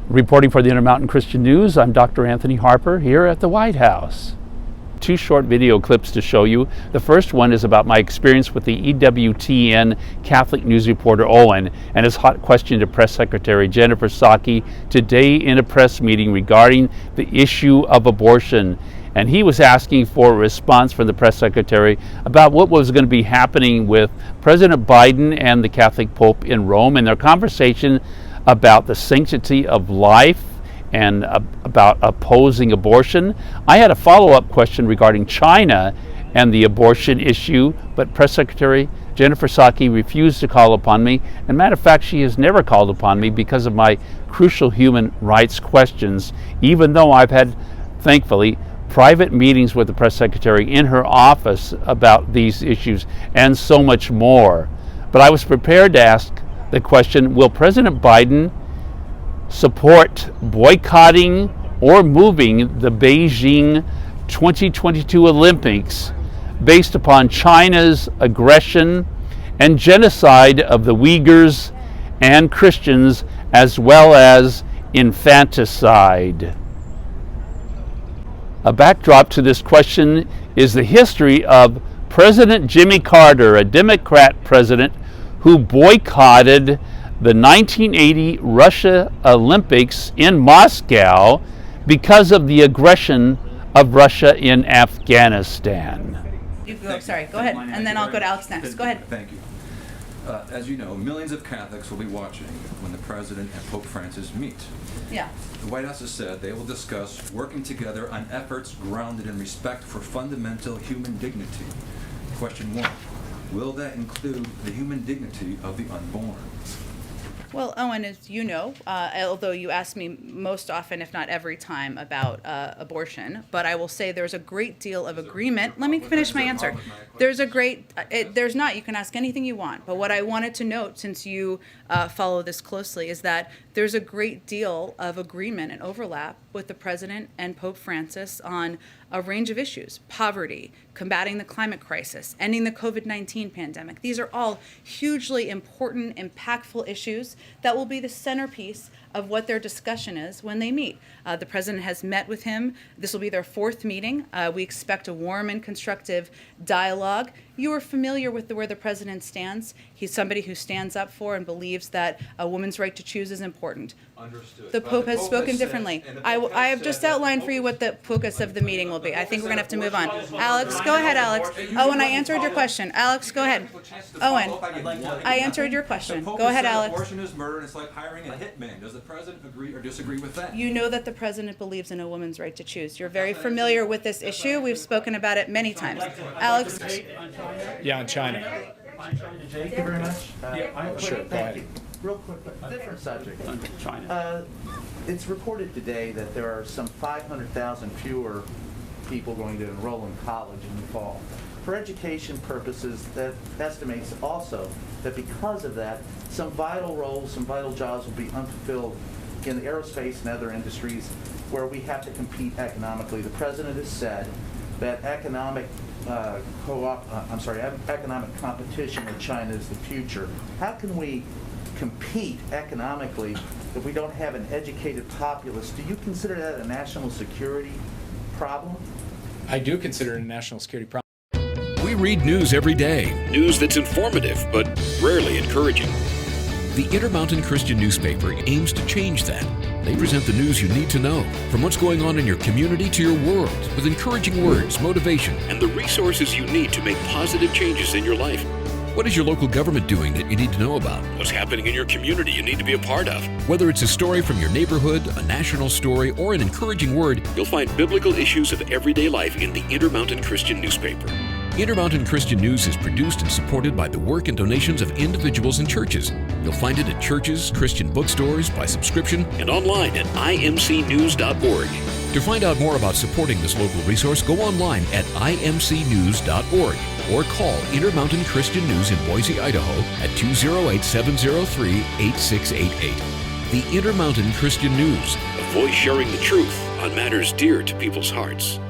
Reporting for the Intermountain Christian News, I'm Dr. Anthony Harper here at the White House. Two short video clips to show you. The first one is about my experience with the EWTN Catholic news reporter Owen and his hot question to Press Secretary Jennifer Psaki today in a press meeting regarding the issue of abortion. And he was asking for a response from the press secretary about what was going to be happening with President Biden and the Catholic Pope in Rome and their conversation about the sanctity of life and about opposing abortion. I had a follow-up question regarding China and the abortion issue, but Press Secretary Jennifer Psaki refused to call upon me. And matter of fact, she has never called upon me because of my crucial human rights questions, even though I've had, thankfully, private meetings with the press secretary in her office about these issues and so much more. But I was prepared to ask the question, will President Biden support boycotting or moving the Beijing 2022 Olympics based upon China's aggression and genocide of the Uyghurs and Christians, as well as infanticide? A backdrop to this question is the history of President Jimmy Carter, a Democrat president who boycotted the 1980 Russia Olympics in Moscow because of the aggression of Russia in Afghanistan. Go ahead, and then I'll go to Alex next. Go ahead. Thank you. As you know, millions of Catholics will be watching when the President and Pope Francis meet. Yeah. The White House has said they will discuss working together on efforts grounded in respect for fundamental human dignity. Question 1. Will that include the human dignity of the unborn? Well, Owen, as you know, although you ask me most often, if not every time, about abortion, but I will say there's a great deal of agreement. Let me finish my answer. There's not. You can ask anything you want. But what I wanted to note, since you follow this closely, is that there's a great deal of agreement and overlap with the President and Pope Francis on a range of issues: poverty, combating the climate crisis, ending the COVID-19 pandemic. These are all hugely important, impactful issues that will be the centerpiece of what their discussion is when they meet. The President has met with him. This will be their fourth meeting. We expect a warm and constructive dialogue. You are familiar with where the President stands. He's somebody who stands up for and believes that a woman's right to choose is important. Understood. The Pope has spoken differently. I have just outlined for you what the focus of the meeting will be. I think we're going to have to move on. Alex, go ahead, Alex. Owen, I answered your question. Alex, go ahead. Owen, I answered your question. Go ahead, Alex. Abortion is murder, and it's like hiring a hitman. Does the President agree or disagree with that? You know that the President believes in a woman's right to choose. You're very familiar with this issue. We've spoken about it many times. Alex? Yeah, on China. Thank you very much. Sure, go ahead. Real quick, different subject. China. It's reported today that there are some 500,000 fewer people going to enroll in college in the fall. For education purposes, that estimates also that because of that, some vital roles, some vital jobs will be unfulfilled in aerospace and other industries where we have to compete economically. The President has said that economic competition with China is the future. How can we compete economically if we don't have an educated populace? Do you consider that a national security problem? I do consider it a national security problem. We read news every day. News that's informative, but rarely encouraging. The Intermountain Christian newspaper aims to change that. They present the news you need to know, from what's going on in your community to your world, with encouraging words, motivation, and the resources you need to make positive changes in your life. What is your local government doing that you need to know about? What's happening in your community you need to be a part of? Whether it's a story from your neighborhood, a national story, or an encouraging word, you'll find biblical issues of everyday life in the Intermountain Christian newspaper. Intermountain Christian News is produced and supported by the work and donations of individuals and churches. You'll find it at churches, Christian bookstores, by subscription, and online at imcnews.org. To find out more about supporting this local resource, go online at imcnews.org or call Intermountain Christian News in Boise, Idaho at 208-703-8688. The Intermountain Christian News, a voice sharing the truth on matters dear to people's hearts.